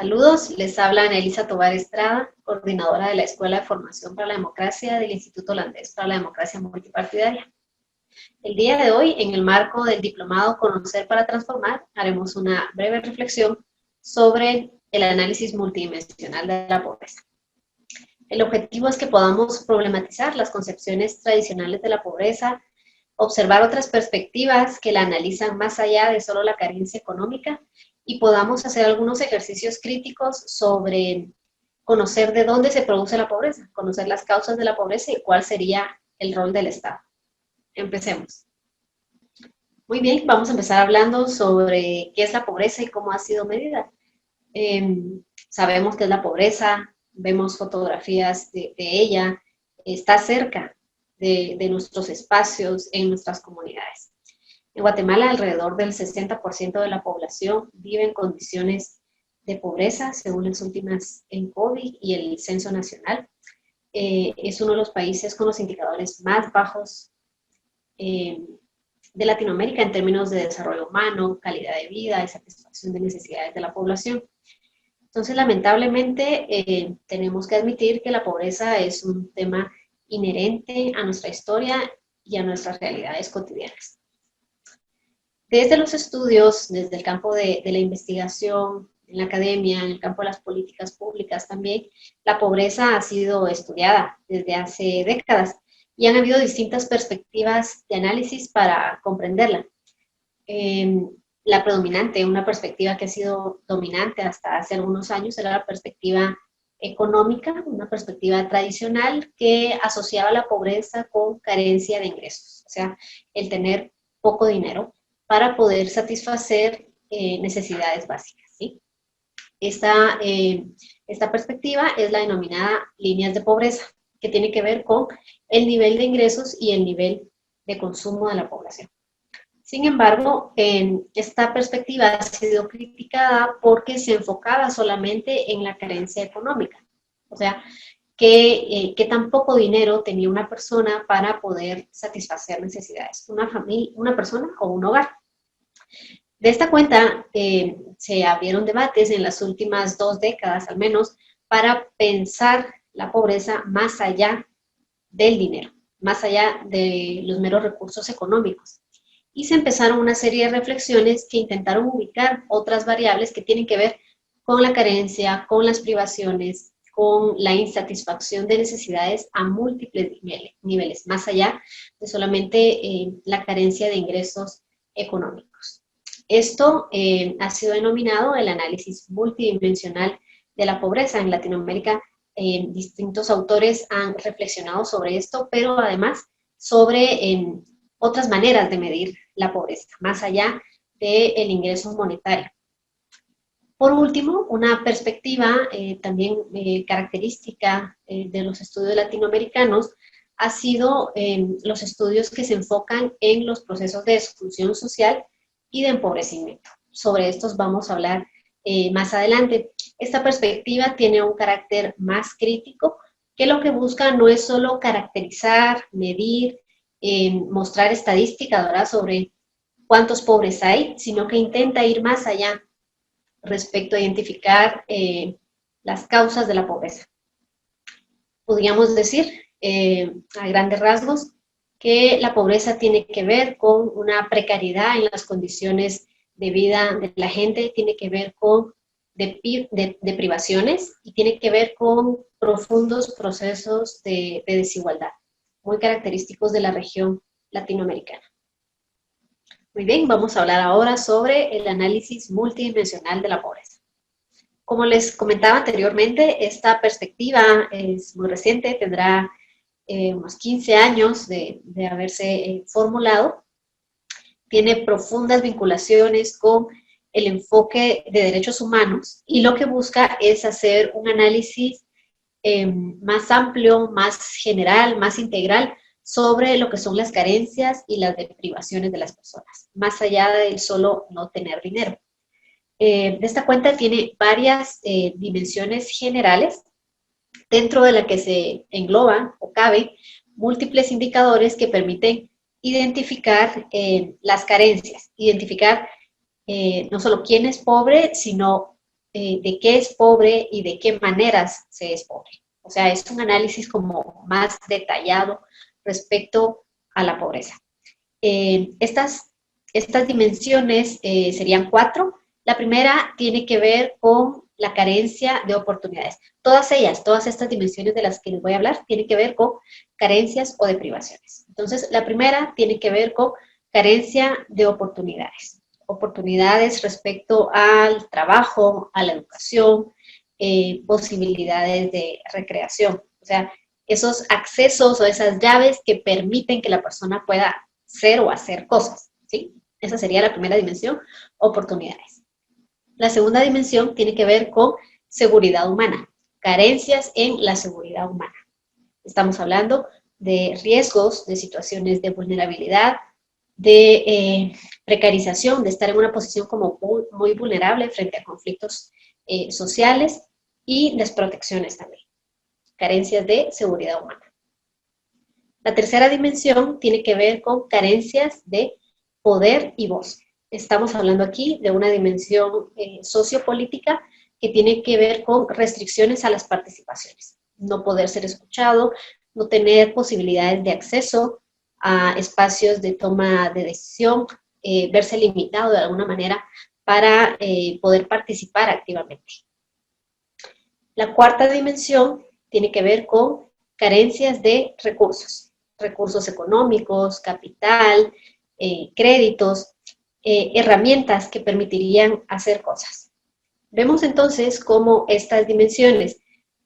Saludos, les habla Elisa Tovar Estrada, coordinadora de la Escuela de Formación para la Democracia del Instituto Holandés para la Democracia Multipartidaria. El día de hoy, en el marco del diplomado Conocer para Transformar, haremos una breve reflexión sobre el análisis multidimensional de la pobreza. El objetivo es que podamos problematizar las concepciones tradicionales de la pobreza, observar otras perspectivas que la analizan más allá de solo la carencia económica y podamos hacer algunos ejercicios críticos sobre conocer de dónde se produce la pobreza, conocer las causas de la pobreza y cuál sería el rol del Estado. Empecemos. Muy bien, vamos a empezar hablando sobre qué es la pobreza y cómo ha sido medida. Sabemos qué es la pobreza, vemos fotografías de ella, está cerca de nuestros espacios, en nuestras comunidades. En Guatemala, alrededor del 60% de la población vive en condiciones de pobreza, según las últimas ENCODI y el Censo Nacional. Es uno de los países con los indicadores más bajos de Latinoamérica en términos de desarrollo humano, calidad de vida y satisfacción de necesidades de la población. Entonces, lamentablemente, tenemos que admitir que la pobreza es un tema inherente a nuestra historia y a nuestras realidades cotidianas. Desde los estudios, desde el campo de la investigación, en la academia, en el campo de las políticas públicas también, la pobreza ha sido estudiada desde hace décadas y han habido distintas perspectivas de análisis para comprenderla. La predominante, una perspectiva que ha sido dominante hasta hace algunos años, era la perspectiva económica, una perspectiva tradicional que asociaba la pobreza con carencia de ingresos, o sea, el tener poco dinero para poder satisfacer necesidades básicas, ¿sí? Esta perspectiva es la denominada líneas de pobreza, que tiene que ver con el nivel de ingresos y el nivel de consumo de la población. Sin embargo, esta perspectiva ha sido criticada porque se enfocaba solamente en la carencia económica, o sea, que tan poco dinero tenía una persona para poder satisfacer necesidades, una familia, una persona o un hogar. De esta cuenta, se abrieron debates en las últimas 2 décadas al menos para pensar la pobreza más allá del dinero, más allá de los meros recursos económicos. Y se empezaron una serie de reflexiones que intentaron ubicar otras variables que tienen que ver con la carencia, con las privaciones, con la insatisfacción de necesidades a múltiples niveles, más allá de solamente la carencia de ingresos económicos. Esto ha sido denominado el análisis multidimensional de la pobreza. En Latinoamérica, distintos autores han reflexionado sobre esto, pero además sobre otras maneras de medir la pobreza, más allá del ingreso monetario. Por último, una perspectiva también característica de los estudios latinoamericanos ha sido los estudios que se enfocan en los procesos de exclusión social y de empobrecimiento. Sobre estos vamos a hablar más adelante. Esta perspectiva tiene un carácter más crítico, que lo que busca no es solo caracterizar, medir, mostrar estadísticas, ¿verdad?, sobre cuántos pobres hay, sino que intenta ir más allá respecto a identificar las causas de la pobreza. Podríamos decir, a grandes rasgos, que la pobreza tiene que ver con una precariedad en las condiciones de vida de la gente, tiene que ver con de privaciones y tiene que ver con profundos procesos de desigualdad, muy característicos de la región latinoamericana. Muy bien, vamos a hablar ahora sobre el análisis multidimensional de la pobreza. Como les comentaba anteriormente, esta perspectiva es muy reciente, tendrá unos 15 años de haberse formulado. Tiene profundas vinculaciones con el enfoque de derechos humanos y lo que busca es hacer un análisis más amplio, más general, más integral sobre lo que son las carencias y las deprivaciones de las personas, más allá de solo no tener dinero. Esta cuenta tiene varias dimensiones generales, dentro de la que se engloban o caben múltiples indicadores que permiten identificar las carencias, identificar no solo quién es pobre, sino de qué es pobre y de qué maneras se es pobre. O sea, es un análisis como más detallado respecto a la pobreza. Estas dimensiones serían 4. La primera tiene que ver con la carencia de oportunidades. Todas ellas, todas estas dimensiones de las que les voy a hablar, tienen que ver con carencias o deprivaciones. Entonces, la primera tiene que ver con carencia de oportunidades. Oportunidades respecto al trabajo, a la educación, posibilidades de recreación. O sea, esos accesos o esas llaves que permiten que la persona pueda ser o hacer cosas, ¿sí? Esa sería la primera dimensión, oportunidades. La segunda dimensión tiene que ver con seguridad humana, carencias en la seguridad humana. Estamos hablando de riesgos, de situaciones de vulnerabilidad, de precarización, de estar en una posición como muy vulnerable frente a conflictos sociales y desprotecciones también, carencias de seguridad humana. La tercera dimensión tiene que ver con carencias de poder y voz. Estamos hablando aquí de una dimensión sociopolítica que tiene que ver con restricciones a las participaciones. No poder ser escuchado, no tener posibilidades de acceso a espacios de toma de decisión, verse limitado de alguna manera para poder participar activamente. La cuarta dimensión tiene que ver con carencias de recursos, recursos económicos, capital, créditos, herramientas que permitirían hacer cosas. Vemos entonces cómo estas dimensiones,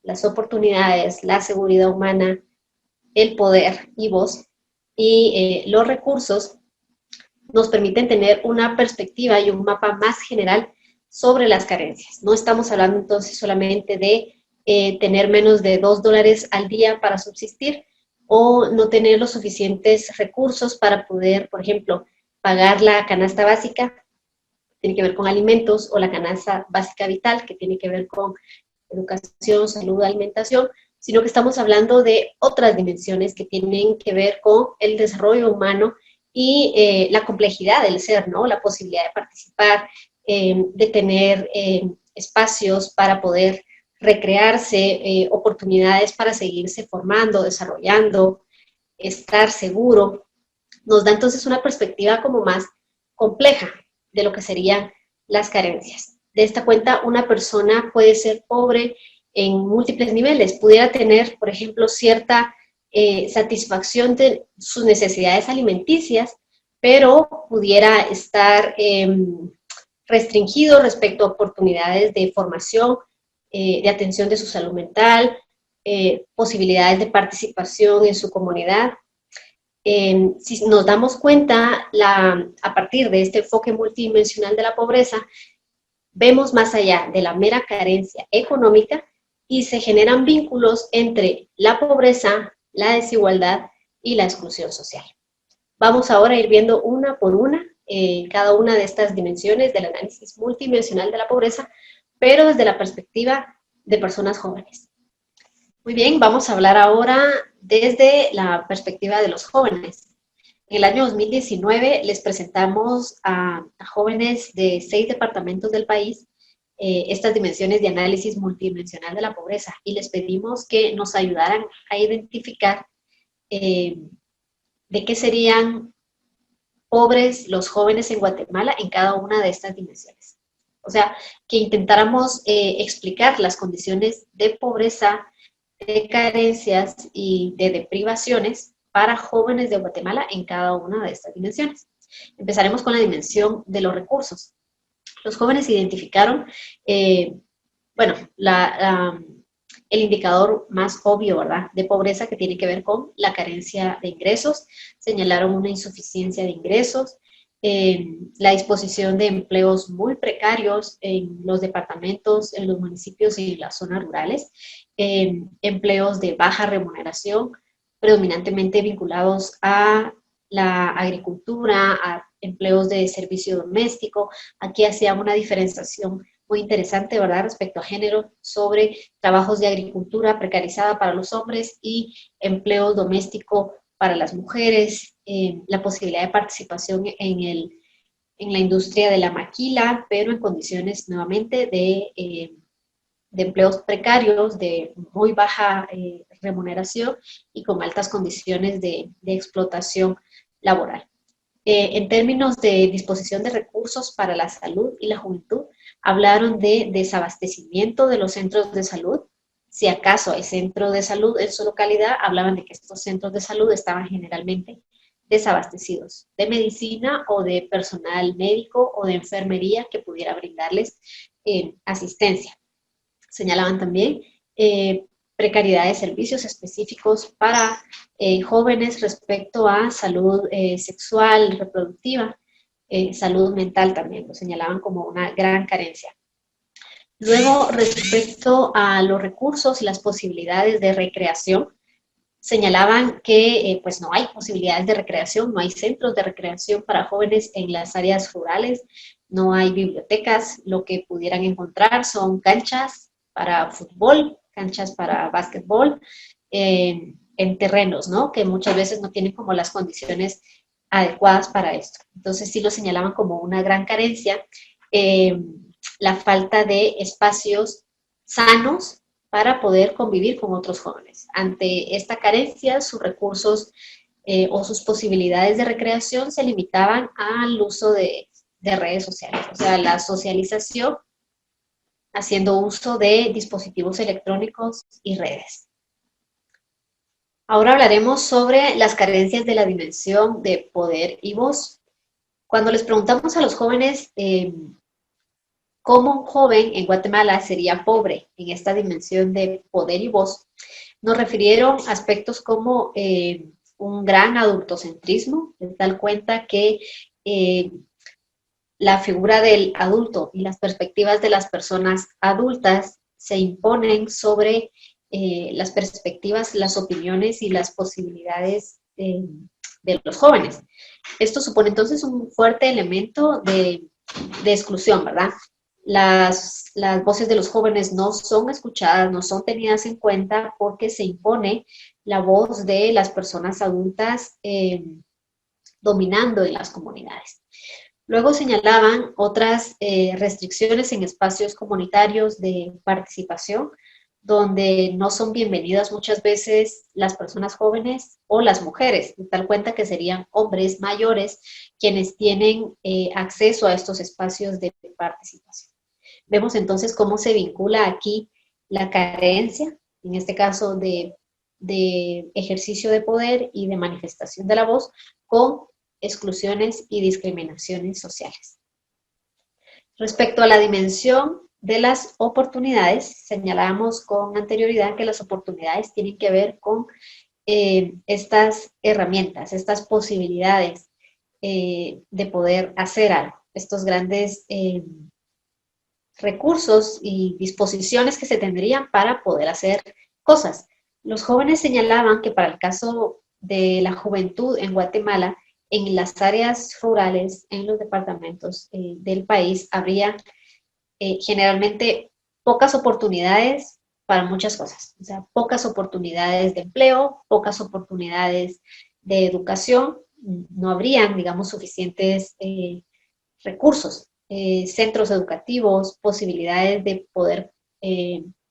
las oportunidades, la seguridad humana, el poder y voz y los recursos nos permiten tener una perspectiva y un mapa más general sobre las carencias. No estamos hablando entonces solamente de tener menos de $2 al día para subsistir o no tener los suficientes recursos para poder, por ejemplo, pagar la canasta básica, tiene que ver con alimentos, o la canasta básica vital, que tiene que ver con educación, salud, alimentación, sino que estamos hablando de otras dimensiones que tienen que ver con el desarrollo humano y la complejidad del ser, ¿no? La posibilidad de participar, de tener espacios para poder recrearse, oportunidades para seguirse formando, desarrollando, estar seguro. Nos da entonces una perspectiva como más compleja de lo que serían las carencias. De esta cuenta, una persona puede ser pobre en múltiples niveles. Pudiera tener, por ejemplo, cierta satisfacción de sus necesidades alimenticias, pero pudiera estar restringido respecto a oportunidades de formación, de atención de su salud mental, posibilidades de participación en su comunidad. Si nos damos cuenta, a partir de este enfoque multidimensional de la pobreza, vemos más allá de la mera carencia económica y se generan vínculos entre la pobreza, la desigualdad y la exclusión social. Vamos ahora a ir viendo una por una cada una de estas dimensiones del análisis multidimensional de la pobreza, pero desde la perspectiva de personas jóvenes. Muy bien, vamos a hablar ahora desde la perspectiva de los jóvenes. En el año 2019 les presentamos a jóvenes de 6 departamentos del país estas dimensiones de análisis multidimensional de la pobreza y les pedimos que nos ayudaran a identificar de qué serían pobres los jóvenes en Guatemala en cada una de estas dimensiones. O sea, que intentáramos explicar las condiciones de pobreza, de carencias y de deprivaciones para jóvenes de Guatemala en cada una de estas dimensiones. Empezaremos con la dimensión de los recursos. Los jóvenes identificaron, bueno, el indicador más obvio, ¿verdad?, de pobreza, que tiene que ver con la carencia de ingresos. Señalaron una insuficiencia de ingresos, la disposición de empleos muy precarios en los departamentos, en los municipios y en las zonas rurales, empleos de baja remuneración, predominantemente vinculados a la agricultura, a empleos de servicio doméstico. Aquí hacía una diferenciación muy interesante, ¿verdad?, respecto a género, sobre trabajos de agricultura precarizada para los hombres y empleo doméstico para las mujeres, la posibilidad de participación en en la industria de la maquila, pero en condiciones nuevamente de empleos precarios, de muy baja remuneración y con altas condiciones de explotación laboral. En términos de disposición de recursos para la salud y la juventud, hablaron de desabastecimiento de los centros de salud. Si acaso hay centro de salud en su localidad, hablaban de que estos centros de salud estaban generalmente desabastecidos de medicina o de personal médico o de enfermería que pudiera brindarles asistencia. Señalaban también precariedad de servicios específicos para jóvenes respecto a salud sexual, reproductiva, salud mental también, lo señalaban como una gran carencia. Luego, respecto a los recursos y las posibilidades de recreación, señalaban que pues no hay posibilidades de recreación, no hay centros de recreación para jóvenes en las áreas rurales, no hay bibliotecas, lo que pudieran encontrar son canchas para fútbol, canchas para básquetbol, en terrenos, ¿no? Que muchas veces no tienen como las condiciones adecuadas para esto. Entonces sí lo señalaban como una gran carencia, la falta de espacios sanos para poder convivir con otros jóvenes. Ante esta carencia, sus recursos o sus posibilidades de recreación se limitaban al uso de redes sociales, o sea, la socialización haciendo uso de dispositivos electrónicos y redes. Ahora hablaremos sobre las carencias de la dimensión de poder y voz. Cuando les preguntamos a los jóvenes cómo un joven en Guatemala sería pobre en esta dimensión de poder y voz, nos refirieron aspectos como un gran adultocentrismo, de tal cuenta que la figura del adulto y las perspectivas de las personas adultas se imponen sobre las perspectivas, las opiniones y las posibilidades de los jóvenes. Esto supone entonces un fuerte elemento de exclusión, ¿verdad? Las voces de los jóvenes no son escuchadas, no son tenidas en cuenta porque se impone la voz de las personas adultas dominando en las comunidades. Luego señalaban otras restricciones en espacios comunitarios de participación, donde no son bienvenidas muchas veces las personas jóvenes o las mujeres, de tal cuenta que serían hombres mayores quienes tienen acceso a estos espacios de participación. Vemos entonces cómo se vincula aquí la carencia, en este caso de ejercicio de poder y de manifestación de la voz, con exclusiones y discriminaciones sociales. Respecto a la dimensión de las oportunidades, señalamos con anterioridad que las oportunidades tienen que ver con estas herramientas, estas posibilidades de poder hacer algo, estos grandes recursos y disposiciones que se tendrían para poder hacer cosas. Los jóvenes señalaban que para el caso de la juventud en Guatemala, en las áreas rurales, en los departamentos del país, habría generalmente pocas oportunidades para muchas cosas. O sea, pocas oportunidades de empleo, pocas oportunidades de educación, no habrían, digamos, suficientes recursos, centros educativos, posibilidades de poder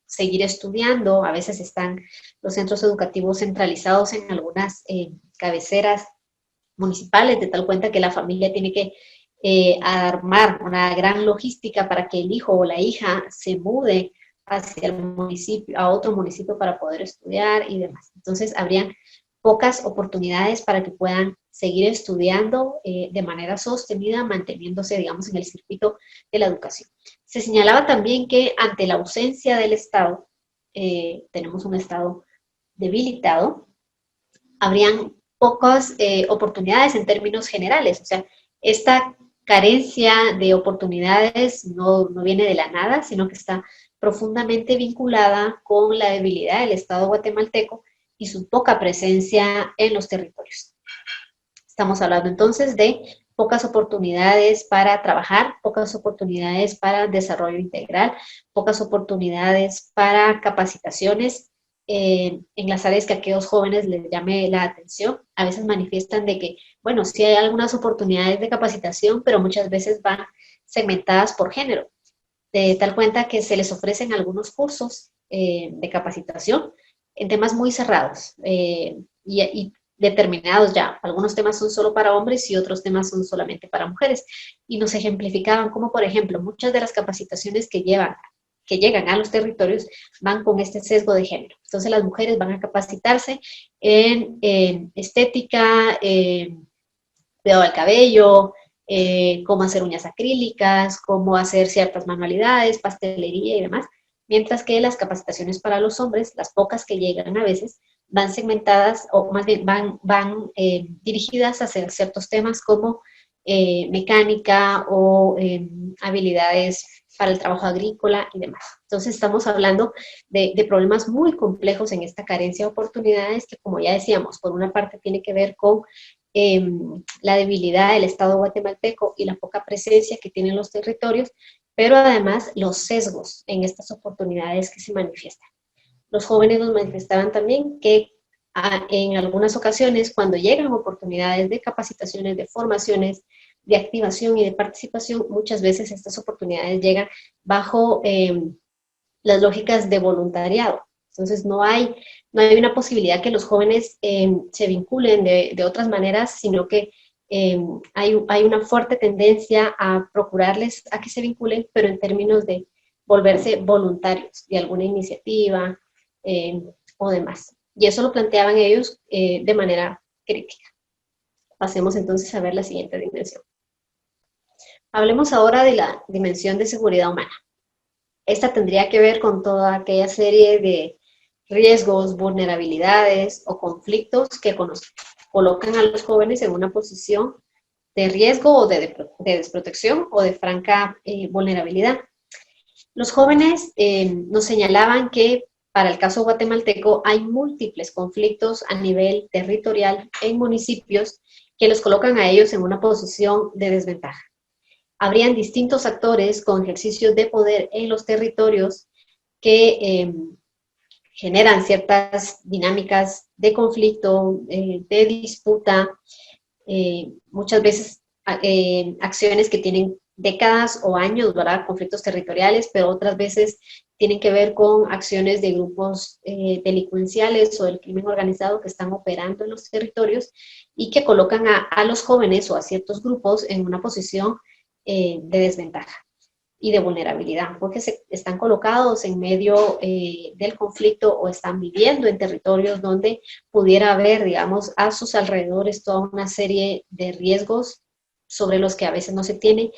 seguir estudiando. A veces están los centros educativos centralizados en algunas cabeceras municipales, de tal cuenta que la familia tiene que armar una gran logística para que el hijo o la hija se mude hacia el municipio, a otro municipio para poder estudiar y demás. Entonces, habrían pocas oportunidades para que puedan seguir estudiando de manera sostenida, manteniéndose, digamos, en el circuito de la educación. Se señalaba también que ante la ausencia del Estado, tenemos un Estado debilitado, habrían pocas oportunidades en términos generales. O sea, esta carencia de oportunidades no viene de la nada, sino que está profundamente vinculada con la debilidad del Estado guatemalteco y su poca presencia en los territorios. Estamos hablando entonces de pocas oportunidades para trabajar, pocas oportunidades para desarrollo integral, pocas oportunidades para capacitaciones en las áreas que a aquellos jóvenes les llame la atención. A veces manifiestan de que bueno, sí hay algunas oportunidades de capacitación, pero muchas veces van segmentadas por género, de tal cuenta que se les ofrecen algunos cursos de capacitación en temas muy cerrados y determinados ya. Algunos temas son solo para hombres y otros temas son solamente para mujeres. Y nos ejemplificaban como, por ejemplo, muchas de las capacitaciones que llegan a los territorios van con este sesgo de género. Entonces las mujeres van a capacitarse en estética, cuidado del cabello, cómo hacer uñas acrílicas, cómo hacer ciertas manualidades, pastelería y demás, mientras que las capacitaciones para los hombres, las pocas que llegan a veces, van segmentadas o más bien van dirigidas hacia ciertos temas como mecánica o habilidades para el trabajo agrícola y demás. Entonces estamos hablando de problemas muy complejos en esta carencia de oportunidades que, como ya decíamos, por una parte tiene que ver con la debilidad del Estado guatemalteco y la poca presencia que tienen los territorios, pero además los sesgos en estas oportunidades que se manifiestan. Los jóvenes nos manifestaban también que en algunas ocasiones, cuando llegan oportunidades de capacitaciones, de formaciones, de activación y de participación, muchas veces estas oportunidades llegan bajo las lógicas de voluntariado. Entonces no hay una posibilidad que los jóvenes se vinculen de otras maneras, sino que hay una fuerte tendencia a procurarles a que se vinculen, pero en términos de volverse voluntarios de alguna iniciativa o demás. Y eso lo planteaban ellos de manera crítica. Pasemos entonces a ver la siguiente dimensión. Hablemos ahora de la dimensión de seguridad humana. Esta tendría que ver con toda aquella serie de riesgos, vulnerabilidades o conflictos que colocan a los jóvenes en una posición de riesgo o de desprotección o de franca vulnerabilidad. Los jóvenes nos señalaban que para el caso guatemalteco hay múltiples conflictos a nivel territorial en municipios que los colocan a ellos en una posición de desventaja. Habrían distintos actores con ejercicios de poder en los territorios que generan ciertas dinámicas de conflicto, de disputa, muchas veces acciones que tienen décadas o años, ¿verdad? Conflictos territoriales, pero otras veces tienen que ver con acciones de grupos delincuenciales o del crimen organizado que están operando en los territorios y que colocan a los jóvenes o a ciertos grupos en una posición de desventaja y de vulnerabilidad, porque están colocados en medio del conflicto o están viviendo en territorios donde pudiera haber, digamos, a sus alrededores toda una serie de riesgos sobre los que a veces no se tiene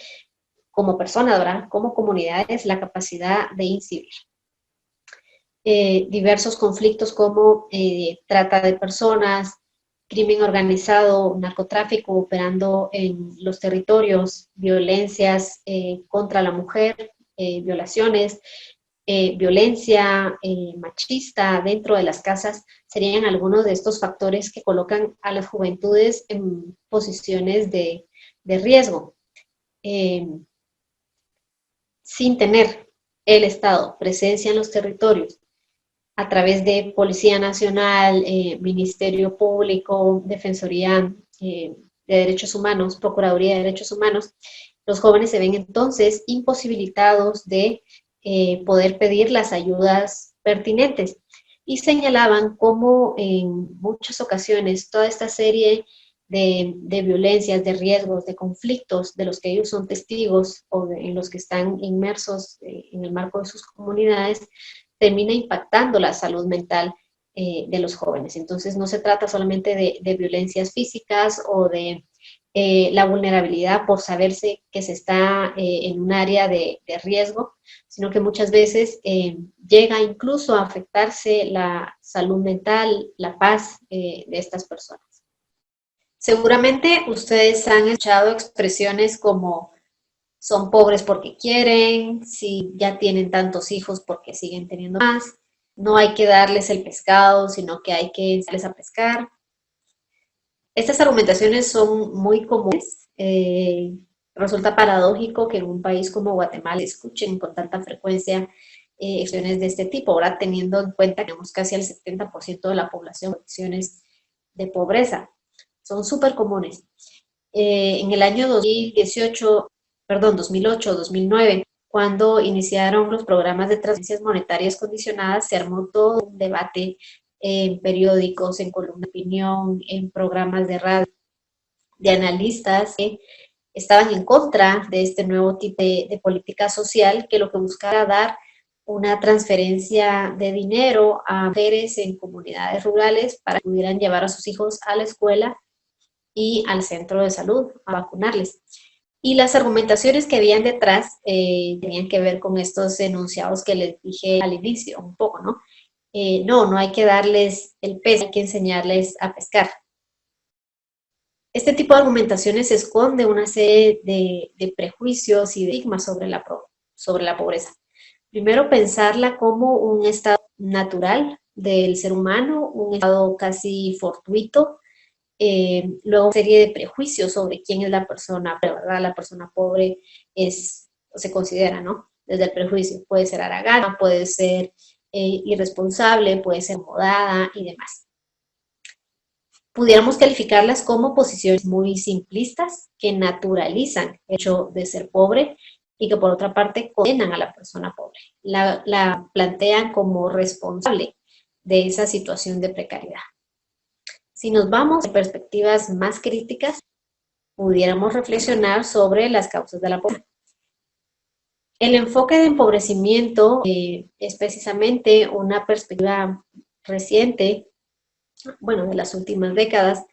como personas, ¿verdad? Como comunidades, la capacidad de incidir. Diversos conflictos como trata de personas, crimen organizado, narcotráfico operando en los territorios, violencias contra la mujer, violaciones, violencia machista dentro de las casas, serían algunos de estos factores que colocan a las juventudes en posiciones de riesgo. Sin tener el Estado presencia en los territorios, a través de Policía Nacional, Ministerio Público, Defensoría de Derechos Humanos, Procuraduría de Derechos Humanos, los jóvenes se ven entonces imposibilitados de poder pedir las ayudas pertinentes. Y señalaban cómo en muchas ocasiones toda esta serie de violencias, de riesgos, de conflictos de los que ellos son testigos o en los que están inmersos en el marco de sus comunidades, termina impactando la salud mental de los jóvenes. Entonces no se trata solamente de violencias físicas o de la vulnerabilidad por saberse que se está en un área de riesgo, sino que muchas veces llega incluso a afectarse la salud mental, la paz de estas personas. Seguramente ustedes han escuchado expresiones como son pobres porque quieren, si ya tienen tantos hijos porque siguen teniendo más, no hay que darles el pescado, sino que hay que enseñarles a pescar. Estas argumentaciones son muy comunes. Resulta paradójico que en un país como Guatemala escuchen con tanta frecuencia expresiones de este tipo, ahora teniendo en cuenta que tenemos casi el 70% de la población en condiciones de pobreza. son súper comunes. En el año 2008-2009, cuando iniciaron los programas de transferencias monetarias condicionadas, se armó todo un debate en periódicos, en columnas de opinión, en programas de radio, de analistas que estaban en contra de este nuevo tipo de política social, que lo que buscaba era dar una transferencia de dinero a mujeres en comunidades rurales para que pudieran llevar a sus hijos a la escuela y al centro de salud a vacunarles. Y las argumentaciones que habían detrás tenían que ver con estos enunciados que les dije al inicio, un poco, ¿no? No hay que darles el pez, hay que enseñarles a pescar. Este tipo de argumentaciones esconde una serie de prejuicios y de estigmas sobre la pobreza. Primero, pensarla como un estado natural del ser humano, un estado casi fortuito. Luego, una serie de prejuicios sobre quién es la persona, ¿verdad? La persona pobre se considera, ¿no? Desde el prejuicio. Puede ser haragana, puede ser irresponsable, puede ser modada y demás. Pudiéramos calificarlas como posiciones muy simplistas que naturalizan el hecho de ser pobre y que por otra parte condenan a la persona pobre. La plantean como responsable de esa situación de precariedad. Si nos vamos a perspectivas más críticas, pudiéramos reflexionar sobre las causas de la pobreza. El enfoque de empobrecimiento es precisamente una perspectiva reciente, bueno, de las últimas décadas,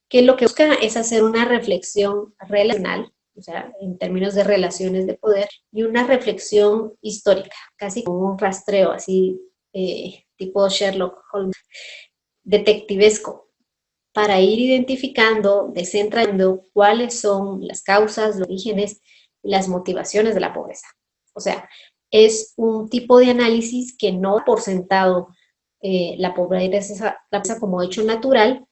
que lo que busca es hacer una reflexión relacional, o sea, en términos de relaciones de poder, y una reflexión histórica, casi como un rastreo, así, tipo Sherlock Holmes, detectivesco, para ir identificando, descentrando cuáles son las causas, los orígenes y las motivaciones de la pobreza. O sea, es un tipo de análisis que no da por sentado la pobreza como hecho natural,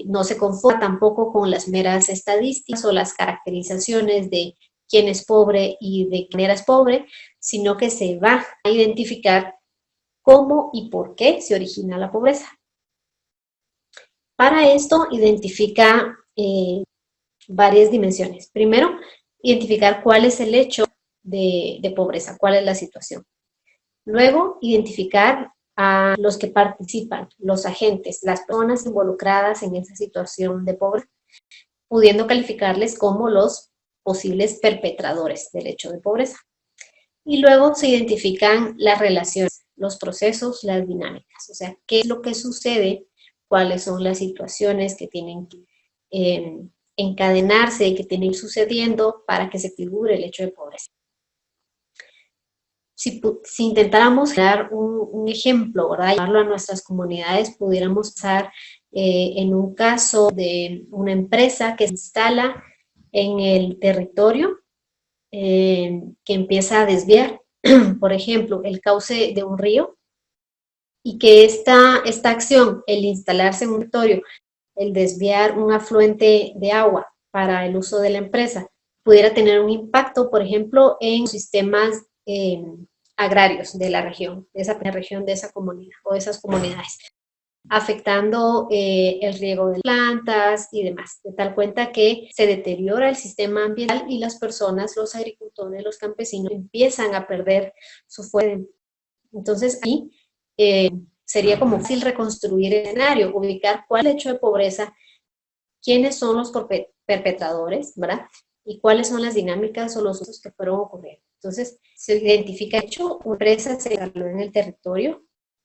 no se conforma tampoco con las meras estadísticas o las caracterizaciones de quién es pobre y de qué manera es pobre, sino que se va a identificar cómo y por qué se origina la pobreza. Para esto identifica varias dimensiones. Primero, identificar cuál es el hecho de pobreza, cuál es la situación. Luego, identificar a los que participan, los agentes, las personas involucradas en esa situación de pobreza, pudiendo calificarles como los posibles perpetradores del hecho de pobreza. Y luego se identifican las relaciones, los procesos, las dinámicas, o sea, qué es lo que sucede, cuáles son las situaciones que tienen que encadenarse, que tienen que ir sucediendo para que se figure el hecho de pobreza. Si intentáramos dar un ejemplo, ¿verdad? Llevarlo a nuestras comunidades, pudiéramos pensar en un caso de una empresa que se instala en el territorio, que empieza a desviar, por ejemplo, el cauce de un río, y que esta acción, el instalarse en un territorio, el desviar un afluente de agua para el uso de la empresa, pudiera tener un impacto, por ejemplo, en sistemas agrarios de la región, de esa comunidad o de esas comunidades, afectando el riego de plantas y demás, de tal cuenta que se deteriora el sistema ambiental y las personas, los agricultores, los campesinos, empiezan a perder su fuente. Entonces, aquí sería como fácil reconstruir el escenario, ubicar cuál es el hecho de pobreza, quiénes son los perpetradores, ¿verdad? Y cuáles son las dinámicas o los usos que fueron ocurriendo. Entonces, se identifica el hecho, una empresa se instaló en el territorio,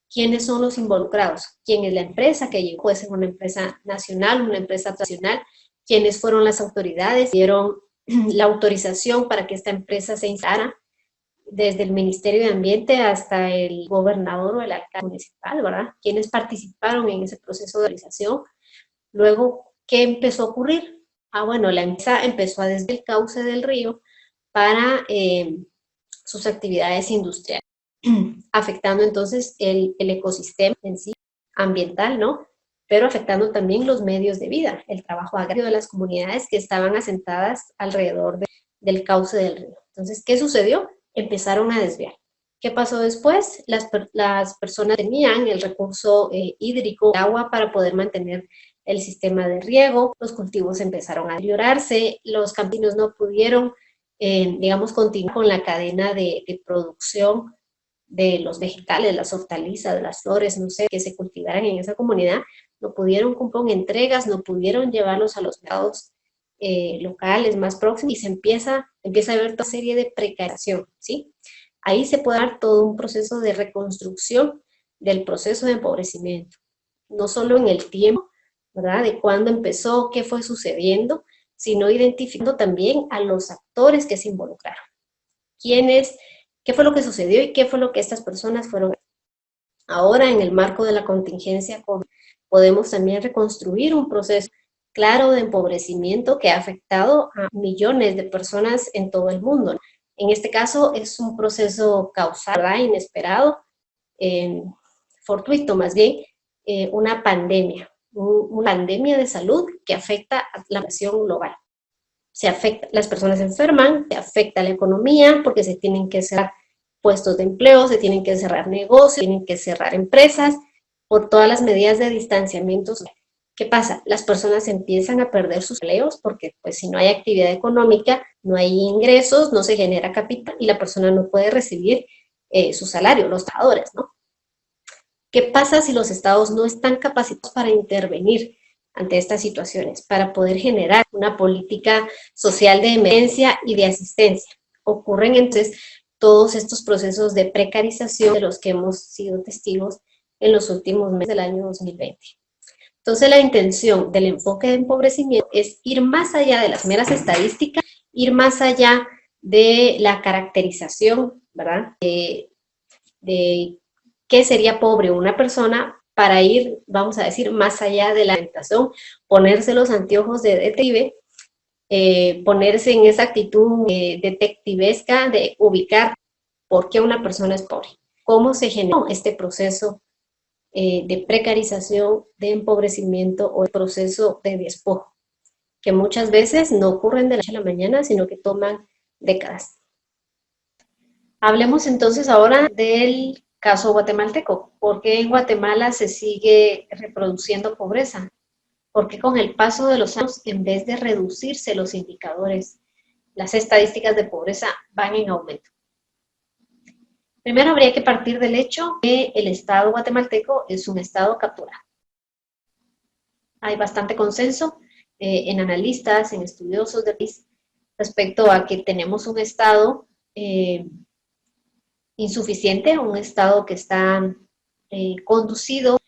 quiénes son los involucrados, quién es la empresa que llegó, puede ser una empresa nacional, una empresa tradicional, quiénes fueron las autoridades, dieron la autorización para que esta empresa se instalara, desde el Ministerio de Ambiente hasta el gobernador o el alcalde municipal, ¿verdad? Quienes participaron en ese proceso de autorización. Luego, ¿qué empezó a ocurrir? Bueno, la empresa empezó a desviar el cauce del río para sus actividades industriales, afectando entonces el ecosistema en sí, ambiental, ¿no? Pero afectando también los medios de vida, el trabajo agrario de las comunidades que estaban asentadas alrededor del cauce del río. Entonces, ¿qué sucedió? Empezaron a desviar. ¿Qué pasó después? Las personas tenían el recurso hídrico, el agua, para poder mantener el sistema de riego, los cultivos empezaron a deteriorarse, los campesinos no pudieron, digamos, continuar con la cadena de producción de los vegetales, las hortalizas, las flores, no sé, que se cultivaran en esa comunidad, no pudieron cumplir entregas, no pudieron llevarlos a los mercados locales más próximos y se empieza a ver toda serie de precarización, ¿sí? Ahí se puede dar todo un proceso de reconstrucción del proceso de empobrecimiento, no solo en el tiempo, ¿verdad? De cuándo empezó, qué fue sucediendo, sino identificando también a los actores que se involucraron. ¿Quiénes? ¿Qué fue lo que sucedió y qué fue lo que estas personas fueron? Ahora, en el marco de la contingencia COVID, podemos también reconstruir un proceso claro de empobrecimiento que ha afectado a millones de personas en todo el mundo. En este caso es un proceso causal, ¿verdad? Inesperado, fortuito más bien, una pandemia de salud que afecta a la nación global. Se afecta, las personas se enferman, se afecta la economía porque se tienen que cerrar puestos de empleo, se tienen que cerrar negocios, se tienen que cerrar empresas por todas las medidas de distanciamiento. ¿Qué pasa? Las personas empiezan a perder sus empleos porque pues si no hay actividad económica, no hay ingresos, no se genera capital y la persona no puede recibir su salario, los trabajadores, ¿no? ¿Qué pasa si los estados no están capacitados para intervenir ante estas situaciones, para poder generar una política social de emergencia y de asistencia? Ocurren entonces todos estos procesos de precarización de los que hemos sido testigos en los últimos meses del año 2020. Entonces la intención del enfoque de empobrecimiento es ir más allá de las meras estadísticas, ir más allá de la caracterización, ¿verdad? De qué sería pobre una persona para ir, vamos a decir, más allá de la alimentación, ponerse los anteojos de detective, ponerse en esa actitud detectivesca de ubicar por qué una persona es pobre, cómo se generó este proceso de precarización, de empobrecimiento o el proceso de despojo, que muchas veces no ocurren de la noche a la mañana, sino que toman décadas. Hablemos entonces ahora del caso guatemalteco. ¿Por qué en Guatemala se sigue reproduciendo pobreza? ¿Por qué con el paso de los años, en vez de reducirse los indicadores, las estadísticas de pobreza van en aumento? Primero habría que partir del hecho que el Estado guatemalteco es un Estado capturado. Hay bastante consenso en analistas, en estudiosos del país, respecto a que tenemos un Estado insuficiente, un Estado que está conducido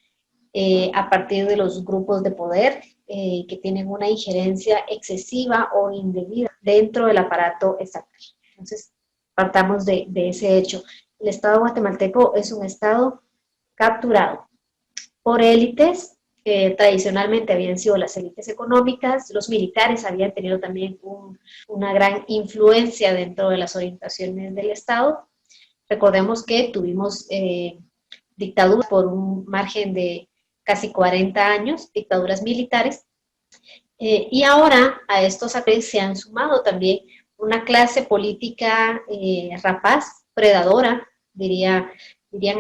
a partir de los grupos de poder que tienen una injerencia excesiva o indebida dentro del aparato estatal. Entonces, partamos de ese hecho. El Estado guatemalteco es un Estado capturado por élites que tradicionalmente habían sido las élites económicas. Los militares habían tenido también una gran influencia dentro de las orientaciones del Estado. Recordemos que tuvimos dictaduras por un margen de casi 40 años, dictaduras militares, y ahora a estos actores se han sumado también una clase política rapaz, predadora, dirían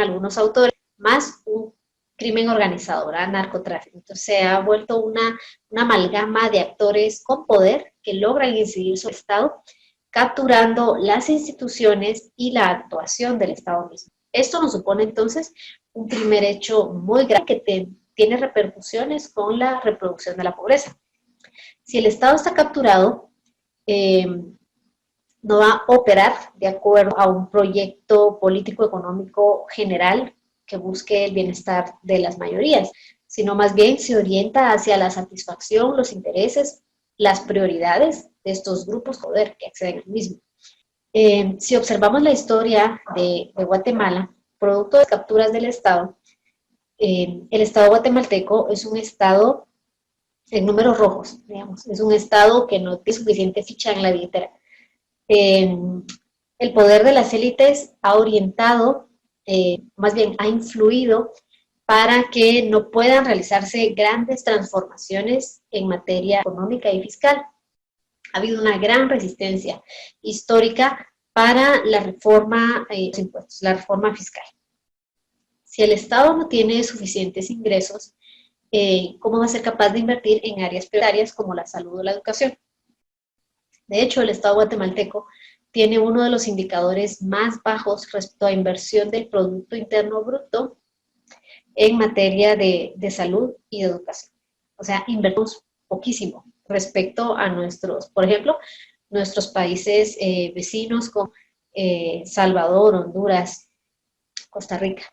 algunos autores, más un crimen organizado, ¿verdad? Narcotráfico. Entonces se ha vuelto una amalgama de actores con poder que logran incidir sobre el Estado, capturando las instituciones y la actuación del Estado mismo. Esto nos supone entonces un primer hecho muy grave que tiene repercusiones con la reproducción de la pobreza. Si el Estado está capturado, no va a operar de acuerdo a un proyecto político-económico general que busque el bienestar de las mayorías, sino más bien se orienta hacia la satisfacción, los intereses, las prioridades de estos grupos de poder que acceden al mismo. Si observamos la historia de Guatemala, producto de capturas del Estado, el Estado guatemalteco es un Estado en números rojos, digamos, es un Estado que no tiene suficiente ficha en la billetera. El poder de las élites ha orientado, más bien ha influido para que no puedan realizarse grandes transformaciones en materia económica y fiscal. Ha habido una gran resistencia histórica para la reforma de los impuestos, la reforma fiscal. Si el Estado no tiene suficientes ingresos, cómo va a ser capaz de invertir en áreas prioritarias como la salud o la educación. De hecho, el Estado guatemalteco tiene uno de los indicadores más bajos respecto a inversión del Producto Interno Bruto en materia de salud y de educación. O sea, invertimos poquísimo respecto a nuestros, por ejemplo, nuestros países vecinos como Salvador, Honduras, Costa Rica.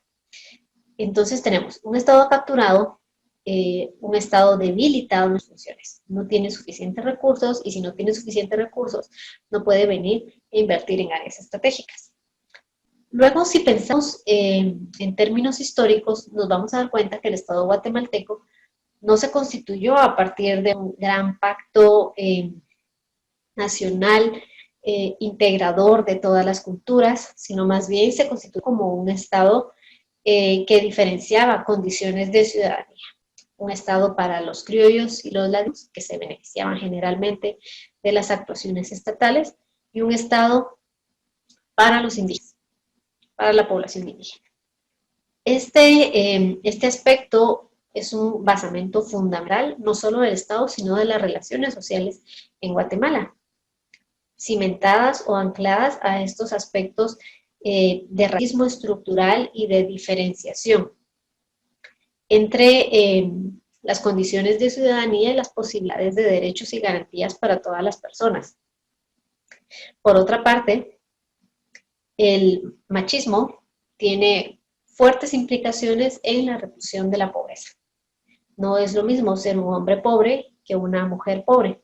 Entonces tenemos un Estado capturado, un Estado debilitado en sus funciones. No tiene suficientes recursos y si no tiene suficientes recursos, no puede venir e invertir en áreas estratégicas. Luego, si pensamos en términos históricos, nos vamos a dar cuenta que el Estado guatemalteco no se constituyó a partir de un gran pacto nacional integrador de todas las culturas, sino más bien se constituyó como un Estado que diferenciaba condiciones de ciudadanía. Un Estado para los criollos y los ladinos, que se beneficiaban generalmente de las actuaciones estatales, y un Estado para los indígenas, para la población indígena. Este aspecto es un basamento fundamental, no solo del Estado, sino de las relaciones sociales en Guatemala, cimentadas o ancladas a estos aspectos de racismo estructural y de diferenciación entre las condiciones de ciudadanía y las posibilidades de derechos y garantías para todas las personas. Por otra parte, el machismo tiene fuertes implicaciones en la reducción de la pobreza. No es lo mismo ser un hombre pobre que una mujer pobre.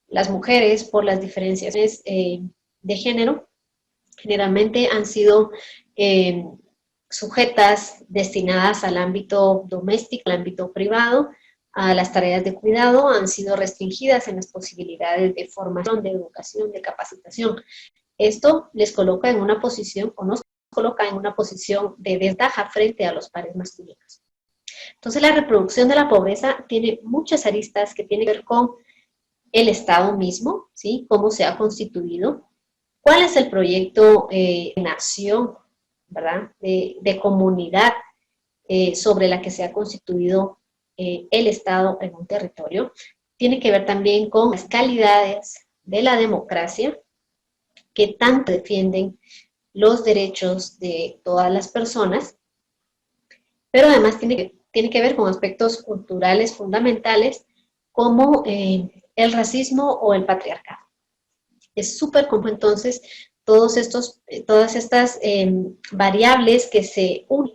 Las mujeres, por las diferenciaciones de género, generalmente han sido sujetas, destinadas al ámbito doméstico, al ámbito privado, a las tareas de cuidado, han sido restringidas en las posibilidades de formación, de educación, de capacitación. Esto les coloca en una posición, o nos coloca en una posición de desventaja frente a los pares masculinos. Entonces, la reproducción de la pobreza tiene muchas aristas que tienen que ver con el Estado mismo, ¿sí? Cómo se ha constituido, cuál es el proyecto de nación, ¿verdad? De comunidad sobre la que se ha constituido el Estado en un territorio. Tiene que ver también con las calidades de la democracia, que tanto defienden los derechos de todas las personas, pero además tiene que ver con aspectos culturales fundamentales como el racismo o el patriarcado. Es súper complejo entonces todas estas variables que se unen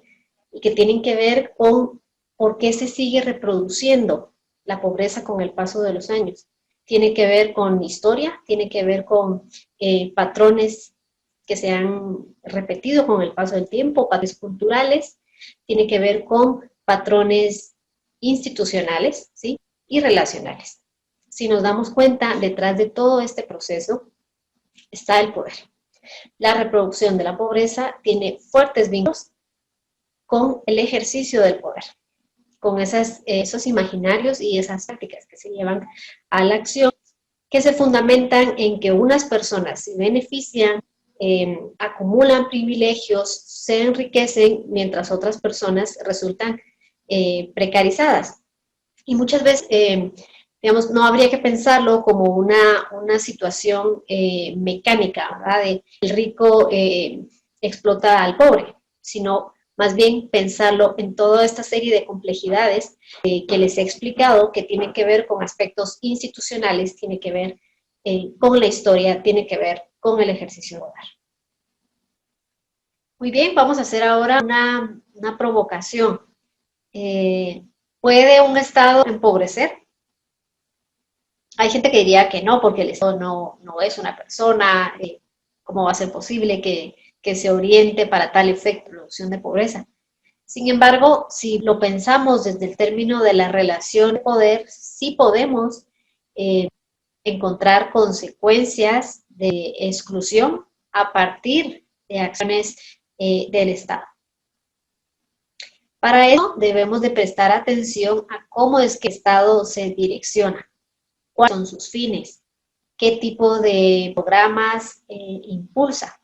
y que tienen que ver con por qué se sigue reproduciendo la pobreza con el paso de los años. Tiene que ver con historia, tiene que ver con patrones que se han repetido con el paso del tiempo, patrones culturales, tiene que ver con patrones institucionales, ¿sí? Y relacionales. Si nos damos cuenta, detrás de todo este proceso está el poder. La reproducción de la pobreza tiene fuertes vínculos con el ejercicio del poder, con esos imaginarios y esas prácticas que se llevan a la acción, que se fundamentan en que unas personas se benefician, acumulan privilegios, se enriquecen, mientras otras personas resultan precarizadas. Y muchas veces, digamos, no habría que pensarlo como una situación mecánica, ¿verdad? De el rico explota al pobre, sino más bien pensarlo en toda esta serie de complejidades que les he explicado, que tienen que ver con aspectos institucionales, tiene que ver con la historia, tiene que ver con el ejercicio del poder. Muy bien, vamos a hacer ahora una provocación. ¿Puede un Estado empobrecer? Hay gente que diría que no, porque el Estado no es una persona, ¿cómo va a ser posible que se oriente para tal efecto, reducción de pobreza? Sin embargo, si lo pensamos desde el término de la relación de poder, sí podemos encontrar consecuencias de exclusión a partir de acciones del Estado. Para eso debemos de prestar atención a cómo es que el Estado se direcciona, cuáles son sus fines, qué tipo de programas impulsa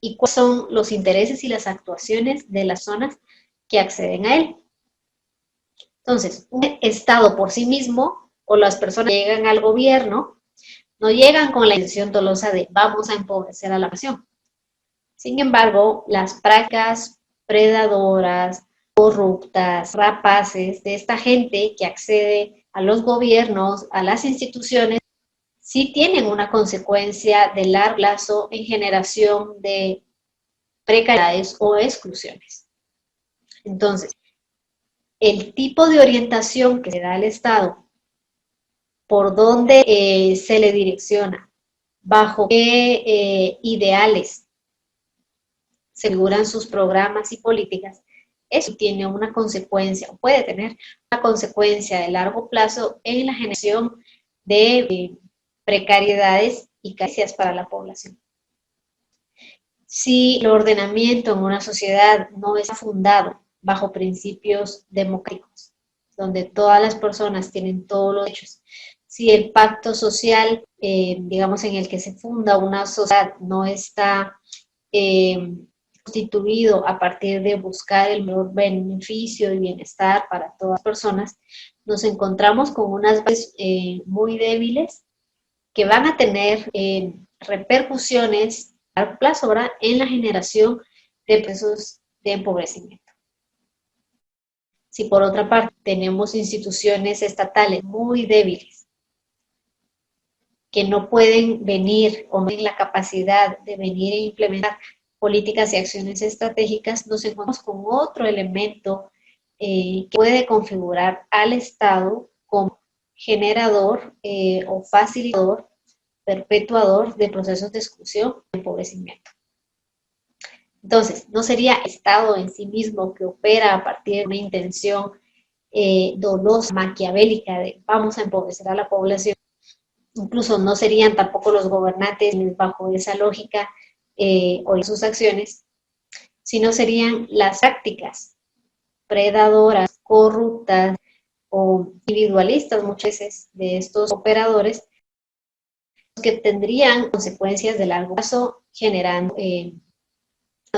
y cuáles son los intereses y las actuaciones de las zonas que acceden a él. Entonces, un Estado por sí mismo o las personas que llegan al gobierno no llegan con la intención dolosa de vamos a empobrecer a la nación. Sin embargo, las prácticas predadoras, corruptas, rapaces de esta gente que accede a los gobiernos, a las instituciones, sí tienen una consecuencia de largo plazo en generación de precariedades o exclusiones. Entonces, el tipo de orientación que se da al Estado, por dónde se le direcciona, bajo qué ideales se figuran sus programas y políticas, eso tiene una consecuencia, o puede tener una consecuencia de largo plazo en la generación de precariedades y carencias para la población. Si el ordenamiento en una sociedad no está fundado bajo principios democráticos, donde todas las personas tienen todos los derechos, si el pacto social, digamos, en el que se funda una sociedad no está constituido a partir de buscar el mejor beneficio y bienestar para todas las personas, nos encontramos con unas bases muy débiles que van a tener repercusiones a largo plazo, ¿verdad?, en la generación de procesos de empobrecimiento. Si por otra parte tenemos instituciones estatales muy débiles, que no pueden venir o no tienen la capacidad de venir e implementar políticas y acciones estratégicas, nos encontramos con otro elemento que puede configurar al Estado como generador o facilitador, perpetuador de procesos de exclusión y empobrecimiento. Entonces, no sería el Estado en sí mismo que opera a partir de una intención dolosa, maquiavélica de vamos a empobrecer a la población. Incluso no serían tampoco los gobernantes bajo esa lógica o sus acciones, sino serían las prácticas predadoras, corruptas o individualistas muchas veces de estos operadores que tendrían consecuencias de largo plazo, generando,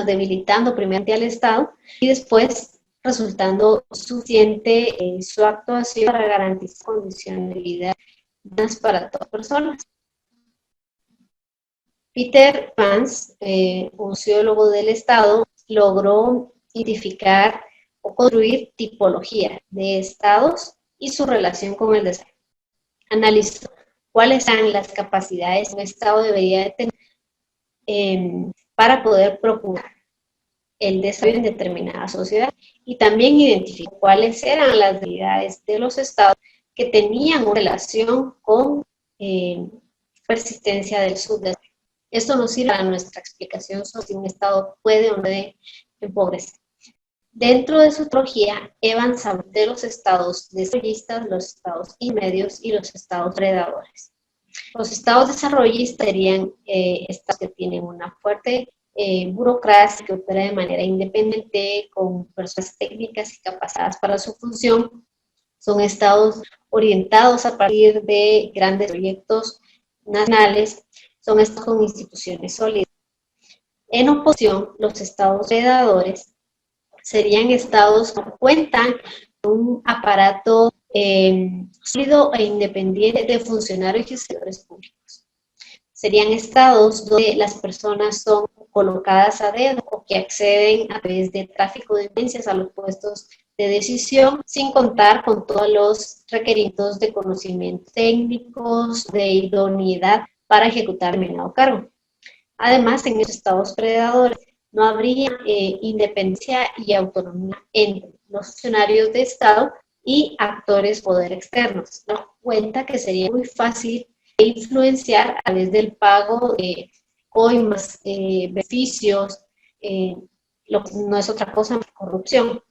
debilitando primeramente al Estado y después resultando suficiente su actuación para garantizar condiciones de vida para todas las personas. Peter Vance, un sociólogo del Estado, logró identificar o construir tipología de estados y su relación con el desarrollo. Analizó cuáles eran las capacidades que un estado debería de tener para poder procurar el desarrollo en determinada sociedad y también identificó cuáles eran las debilidades de los estados que tenían una relación con persistencia del subdesarrollo. Esto nos sirve para nuestra explicación sobre si un estado puede o no puede empobrecer. Dentro de su trilogía, Evans habla de los estados desarrollistas, los estados intermedios y los estados predadores. Los estados desarrollistas serían estados que tienen una fuerte burocracia, que opera de manera independiente, con personas técnicas y capacitadas para su función. Son estados orientados a partir de grandes proyectos nacionales, son estados con instituciones sólidas. En oposición, los estados predadores serían estados que cuentan con un aparato sólido e independiente de funcionarios y servidores públicos. Serían estados donde las personas son colocadas a dedo o que acceden a través de tráfico de influencias a los puestos de decisión sin contar con todos los requerimientos de conocimientos técnicos, de idoneidad para ejecutar determinado cargo. Además, en estos estados predadores no habría independencia y autonomía entre los funcionarios de Estado y actores poder externos. Nos cuenta que sería muy fácil influenciar a través del pago de coimas, beneficios, lo que no es otra cosa más corrupción.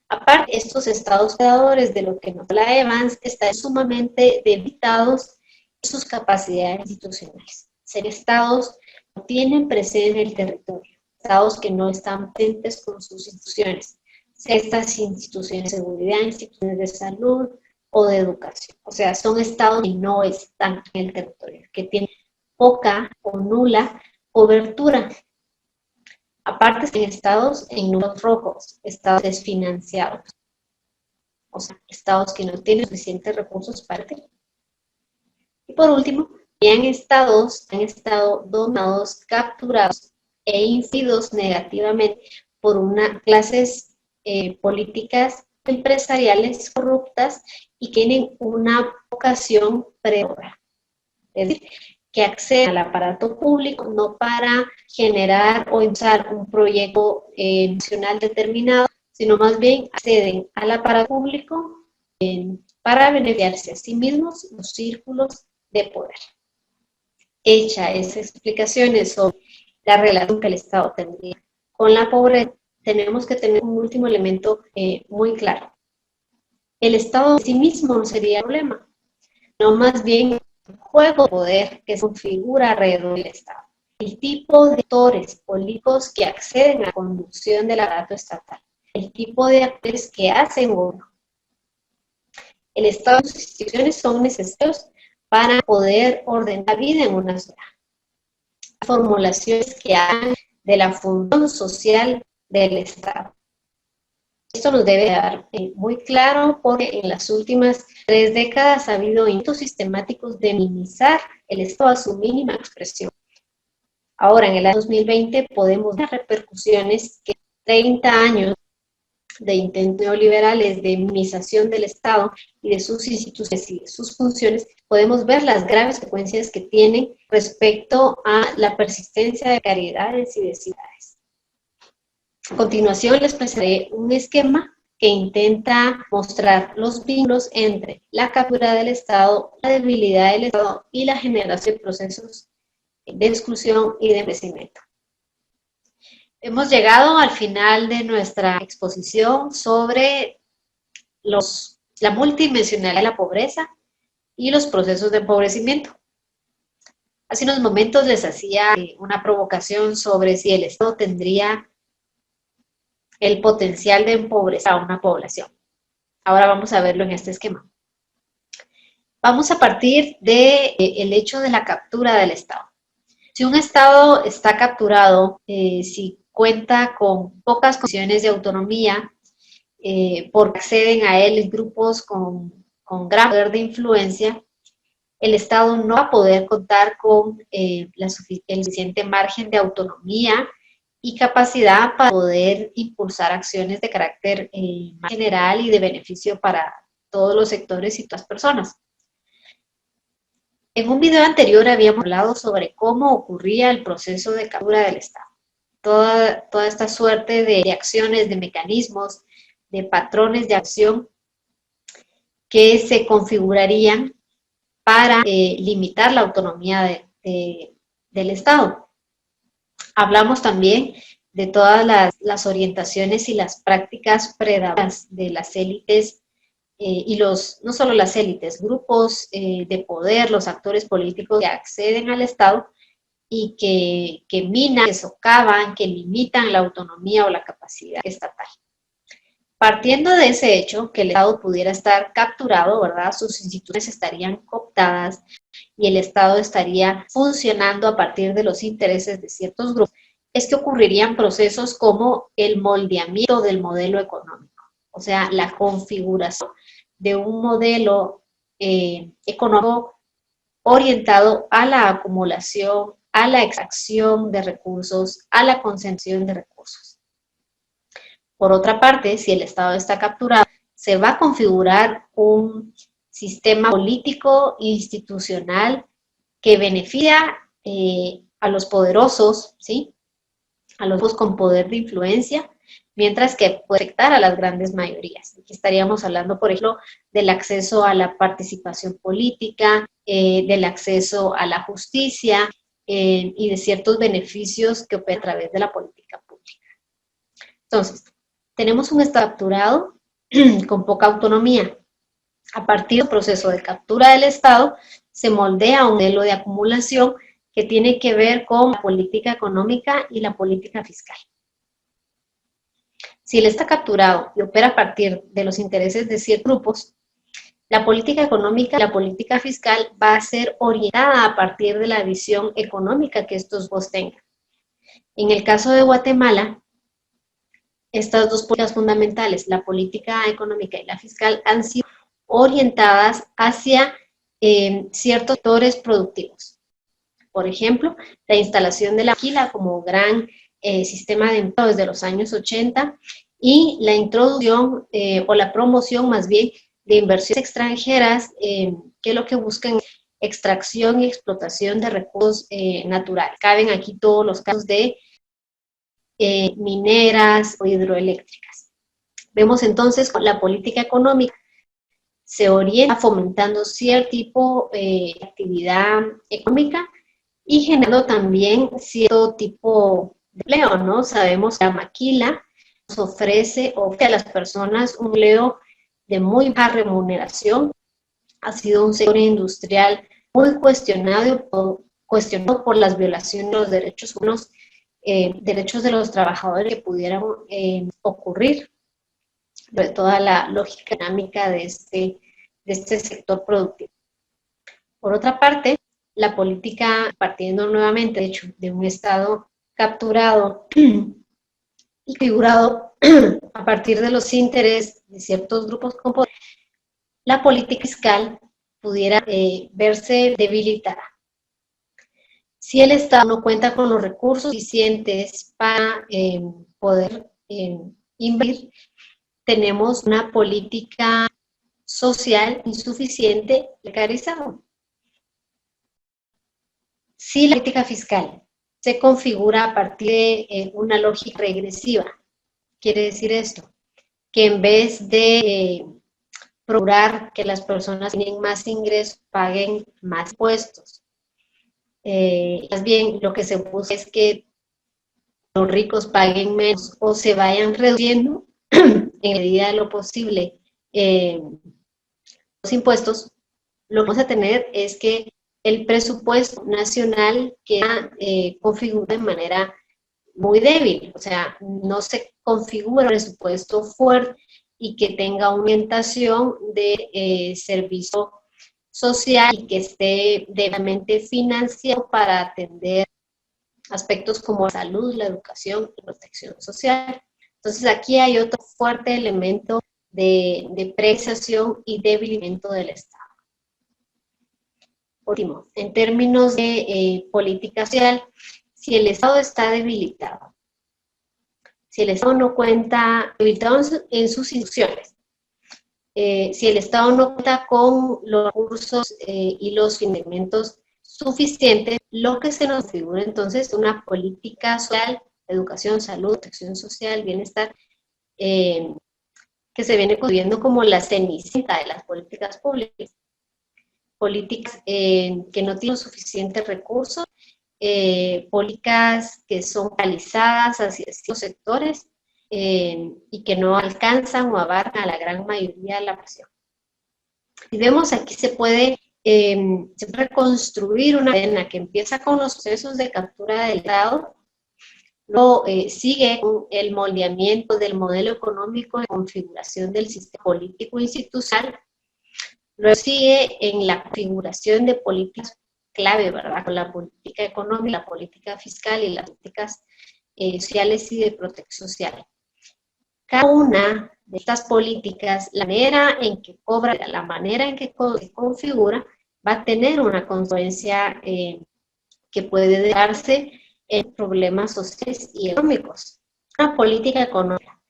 Aparte, estos estados predadores, de lo que nos habla Evans, están sumamente debilitados en sus capacidades institucionales. Ser estados que no tienen presencia en el territorio, estados que no están presentes con sus instituciones, sea estas instituciones de seguridad, instituciones de salud o de educación. O sea, son estados que no están en el territorio, que tienen poca o nula cobertura. Aparte, en estados en números rojos, estados desfinanciados. o sea, estados que no tienen suficientes recursos para ti. Y por último, han estado dominados, capturados e influidos negativamente por unas clases políticas empresariales corruptas y que tienen una vocación predadora. Es decir, que acceden al aparato público no para generar o impulsar un proyecto nacional determinado, sino más bien acceden al aparato público para beneficiarse a sí mismos los círculos de poder. Hecha esas explicaciones sobre la relación que el Estado tendría con la pobreza, tenemos que tener un último elemento muy claro. El Estado en sí mismo no sería el problema, no más bien el juego de poder que se configura alrededor del Estado. El tipo de actores políticos que acceden a la conducción del aparato estatal, el tipo de actores que hacen gobierno. El Estado y sus instituciones son necesarios para poder ordenar la vida en una sociedad. Formulaciones que hagan de la función social del Estado. Esto nos debe dar muy claro porque en las últimas 3 décadas ha habido intentos sistemáticos de minimizar el Estado a su mínima expresión. Ahora, en el año 2020, podemos ver repercusiones que 30 años de intentos neoliberales de minimización del Estado y de sus instituciones y de sus funciones, podemos ver las graves consecuencias que tienen respecto a la persistencia de caridades y desigualdades. A continuación les presentaré un esquema que intenta mostrar los vínculos entre la captura del Estado, la debilidad del Estado y la generación de procesos de exclusión y de crecimiento. Hemos llegado al final de nuestra exposición sobre la multidimensionalidad de la pobreza y los procesos de empobrecimiento. Hace unos momentos les hacía una provocación sobre si el Estado tendría el potencial de empobrecer a una población. Ahora vamos a verlo en este esquema. Vamos a partir del hecho de la captura del Estado. Si un Estado está capturado, si cuenta con pocas condiciones de autonomía, porque acceden a él grupos con gran poder de influencia, el Estado no va a poder contar con el suficiente margen de autonomía y capacidad para poder impulsar acciones de carácter más general y de beneficio para todos los sectores y todas las personas. En un video anterior habíamos hablado sobre cómo ocurría el proceso de captura del Estado. Toda esta suerte de acciones, de mecanismos, de patrones de acción que se configurarían para limitar la autonomía del Estado. Hablamos también de todas las orientaciones y las prácticas predadoras de las élites y no solo las élites, grupos de poder, los actores políticos que acceden al Estado y que minan, que socavan, que limitan la autonomía o la capacidad estatal. Partiendo de ese hecho, que el Estado pudiera estar capturado, ¿verdad? Sus instituciones estarían cooptadas y el Estado estaría funcionando a partir de los intereses de ciertos grupos, es que ocurrirían procesos como el moldeamiento del modelo económico, o sea, la configuración de un modelo económico orientado a la acumulación, a la extracción de recursos, a la concentración de recursos. Por otra parte, si el Estado está capturado, se va a configurar un sistema político e institucional que beneficia a los poderosos, ¿sí? A los con poder de influencia, mientras que puede afectar a las grandes mayorías. Aquí estaríamos hablando, por ejemplo, del acceso a la participación política, del acceso a la justicia y de ciertos beneficios que operan a través de la política pública. Entonces, tenemos un Estado capturado con poca autonomía. A partir del proceso de captura del Estado, se moldea un modelo de acumulación que tiene que ver con la política económica y la política fiscal. Si él está capturado y opera a partir de los intereses de ciertos grupos, la política económica y la política fiscal va a ser orientada a partir de la visión económica que estos grupos tengan. En el caso de Guatemala, estas dos políticas fundamentales, la política económica y la fiscal, han sido orientadas hacia ciertos sectores productivos. Por ejemplo, la instalación de la maquila como gran sistema de empleo desde los años 80 y la introducción o la promoción más bien de inversiones extranjeras que lo que buscan es extracción y explotación de recursos naturales. Caben aquí todos los casos de mineras o hidroeléctricas. Vemos entonces que la política económica se orienta fomentando cierto tipo de actividad económica y generando también cierto tipo de empleo, ¿no? Sabemos que la maquila nos ofrece a las personas un empleo de muy baja remuneración. Ha sido un sector industrial muy cuestionado por las violaciones de los derechos humanos, derechos de los trabajadores que pudieran ocurrir, de toda la lógica dinámica de este sector productivo. Por otra parte, la política, partiendo nuevamente, de hecho, de un Estado capturado y figurado a partir de los intereses de ciertos grupos con poder, la política fiscal pudiera verse debilitada. Si el Estado no cuenta con los recursos suficientes para poder invertir, tenemos una política social insuficiente, precarizada. Si la política fiscal se configura a partir de una lógica regresiva, quiere decir esto, que en vez de procurar que las personas tienen más ingresos, paguen más impuestos. Más bien lo que se busca es que los ricos paguen menos o se vayan reduciendo en medida de lo posible los impuestos. Lo que vamos a tener es que el presupuesto nacional queda configurado de manera muy débil, o sea, no se configura un presupuesto fuerte y que tenga una orientación de servicio social y que esté debidamente financiado para atender aspectos como la salud, la educación y protección social. Entonces aquí hay otro fuerte elemento de precarización y debilitamiento del Estado. Último, en términos de política social, si el Estado está debilitado, si el Estado no cuenta, debilitado en sus instituciones, si el Estado no cuenta con los recursos y los financiamientos suficientes, lo que se nos figura entonces es una política social, educación, salud, protección social, bienestar, que se viene construyendo como la cenicienta de las políticas públicas. Políticas que no tienen suficientes recursos, políticas que son focalizadas hacia ciertos sectores y que no alcanzan o abarcan a la gran mayoría de la población. Y vemos aquí se puede reconstruir una cadena que empieza con los procesos de captura del Estado, luego sigue con el moldeamiento del modelo económico de configuración del sistema político institucional, luego sigue en la configuración de políticas clave, ¿verdad? Con la política económica, la política fiscal y las políticas sociales y de protección social. Cada una de estas políticas, la manera en que cobra, la manera en que se configura, va a tener una consecuencia que puede darse en problemas sociales y económicos. Una política económica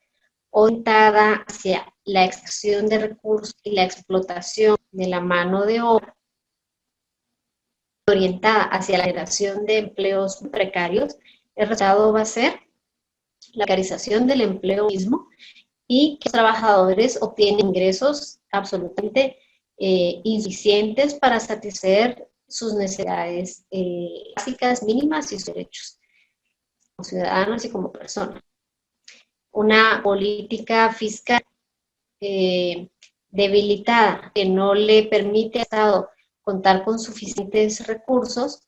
orientada hacia la extracción de recursos y la explotación de la mano de obra, orientada hacia la generación de empleos precarios, el resultado va a ser la precarización del empleo mismo y que los trabajadores obtienen ingresos absolutamente insuficientes para satisfacer sus necesidades básicas, mínimas y sus derechos como ciudadanos y como personas. Una política fiscal debilitada que no le permite al Estado contar con suficientes recursos,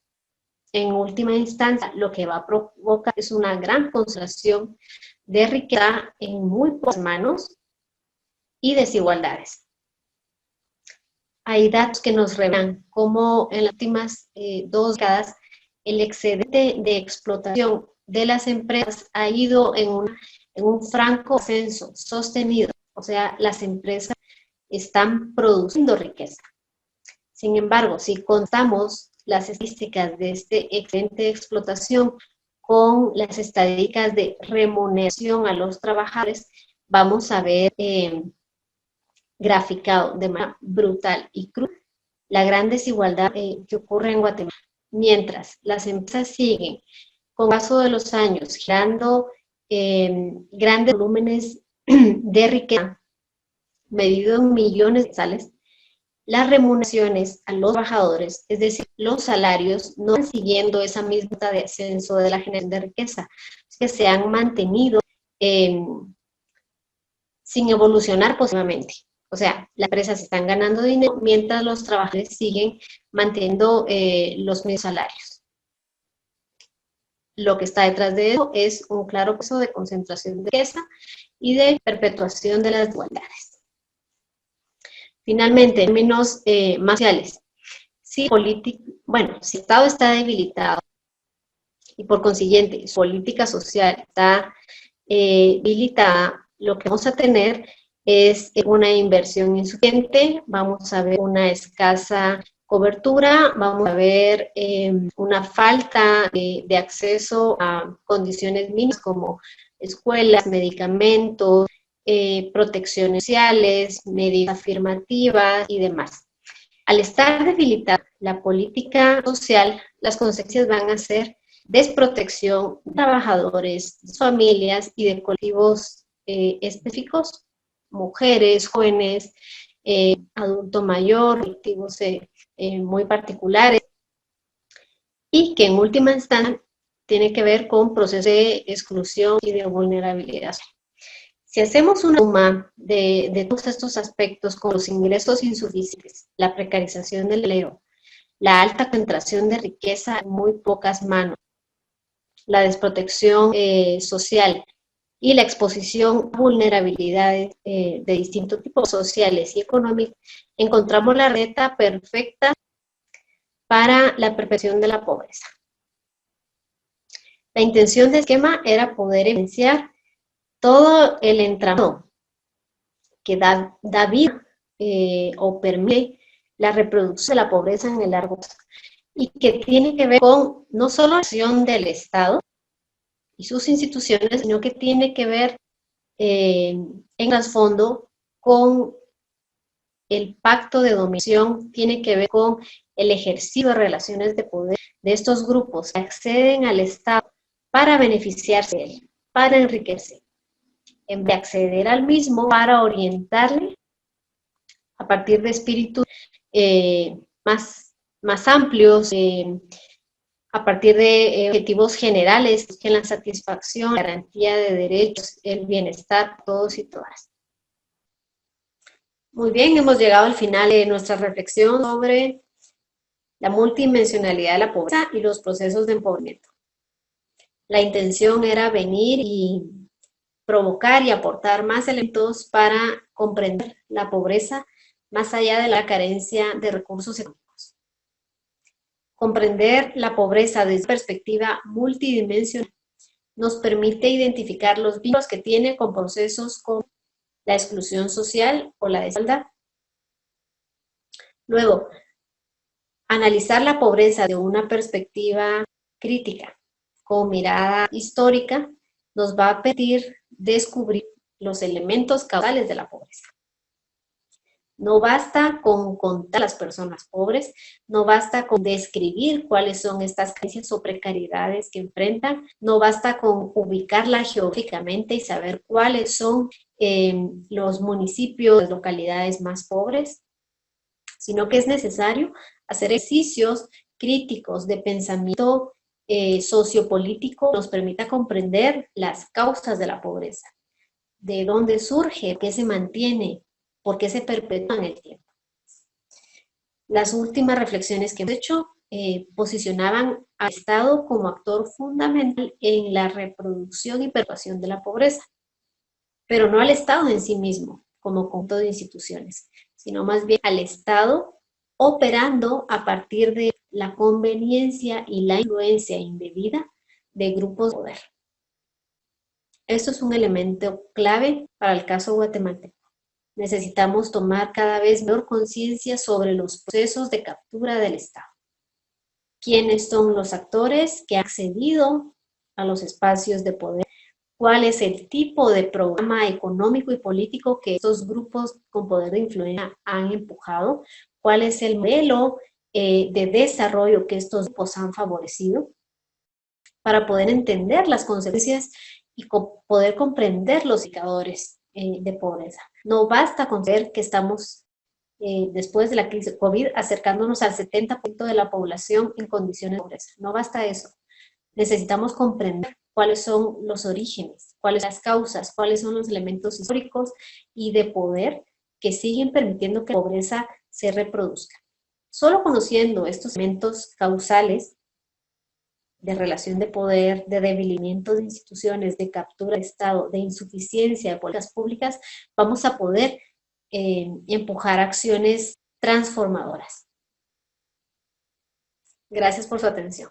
en última instancia lo que va a provocar es una gran concentración de riqueza en muy pocas manos y desigualdades. Hay datos que nos revelan cómo en las últimas 2 décadas el excedente de explotación de las empresas ha ido en una en un franco ascenso sostenido, o sea, las empresas están produciendo riqueza. Sin embargo, si contamos las estadísticas de este excedente de explotación con las estadísticas de remuneración a los trabajadores, vamos a ver graficado de manera brutal y cruda la gran desigualdad que ocurre en Guatemala. Mientras las empresas siguen, con el paso de los años, generando grandes volúmenes de riqueza, medido en millones de sales, las remuneraciones a los trabajadores, es decir, los salarios, no van siguiendo esa misma ruta de ascenso de la generación de riqueza, que se han mantenido sin evolucionar positivamente. O sea, las empresas están ganando dinero mientras los trabajadores siguen manteniendo los mismos salarios. Lo que está detrás de eso es un claro proceso de concentración de riqueza y de perpetuación de las desigualdades. Finalmente, en términos más sociales, si el Estado está debilitado y por consiguiente su política social está debilitada, lo que vamos a tener es una inversión insuficiente, vamos a ver una escasa cobertura, vamos a ver una falta de acceso a condiciones mínimas como escuelas, medicamentos, protecciones sociales, medidas afirmativas y demás. Al estar debilitada la política social, las consecuencias van a ser desprotección de trabajadores, familias y de colectivos específicos, mujeres, jóvenes, adulto mayor, colectivos muy particulares, y que en última instancia tiene que ver con procesos de exclusión y de vulnerabilidad. Si hacemos una suma de todos estos aspectos, con los ingresos insuficientes, la precarización del empleo, la alta concentración de riqueza en muy pocas manos, la desprotección social y la exposición a vulnerabilidades de distintos tipos sociales y económicos, encontramos la receta perfecta para la perpetuación de la pobreza. La intención del esquema era poder evidenciar todo el entramado que da vida o permite la reproducción de la pobreza en el largo plazo y que tiene que ver con no solo la acción del Estado y sus instituciones, sino que tiene que ver en trasfondo con el pacto de dominación, tiene que ver con el ejercicio de relaciones de poder de estos grupos que acceden al Estado para beneficiarse de él, para enriquecer, en vez de acceder al mismo para orientarle a partir de espíritus más amplios, a partir de objetivos generales, que la satisfacción, la garantía de derechos, el bienestar de todos y todas. Muy bien, hemos llegado al final de nuestra reflexión sobre la multidimensionalidad de la pobreza y los procesos de empoderamiento. La intención era venir y provocar y aportar más elementos para comprender la pobreza más allá de la carencia de recursos económicos. Comprender la pobreza desde perspectiva multidimensional nos permite identificar los vínculos que tiene con procesos como la exclusión social o la desigualdad. Luego, analizar la pobreza de una perspectiva crítica, con mirada histórica, nos va a permitir descubrir los elementos causales de la pobreza. No basta con contar a las personas pobres, no basta con describir cuáles son estas carencias o precariedades que enfrentan, no basta con ubicarla geográficamente y saber cuáles son los municipios, las localidades más pobres, sino que es necesario hacer ejercicios críticos de pensamiento sociopolítico que nos permita comprender las causas de la pobreza, de dónde surge, qué se mantiene, por qué se perpetúa en el tiempo. Las últimas reflexiones que hemos hecho posicionaban al Estado como actor fundamental en la reproducción y perpetuación de la pobreza, pero no al Estado en sí mismo como conjunto de instituciones, sino más bien al Estado operando a partir de la conveniencia y la influencia indebida de grupos de poder. Esto es un elemento clave para el caso guatemalteco. Necesitamos tomar cada vez mayor conciencia sobre los procesos de captura del Estado. ¿Quiénes son los actores que han accedido a los espacios de poder? ¿Cuál es el tipo de programa económico y político que estos grupos con poder de influencia han empujado? ¿Cuál es el modelo de desarrollo que estos grupos han favorecido? Para poder entender las consecuencias y poder comprender los indicadores de pobreza. No basta con ver que estamos, después de la crisis de COVID, acercándonos al 70% de la población en condiciones de pobreza. No basta eso. Necesitamos comprender cuáles son los orígenes, cuáles son las causas, cuáles son los elementos históricos y de poder que siguen permitiendo que la pobreza se reproduzca. Solo conociendo estos elementos causales de relación de poder, de debilitamiento de instituciones, de captura de Estado, de insuficiencia de políticas públicas, vamos a poder empujar acciones transformadoras. Gracias por su atención.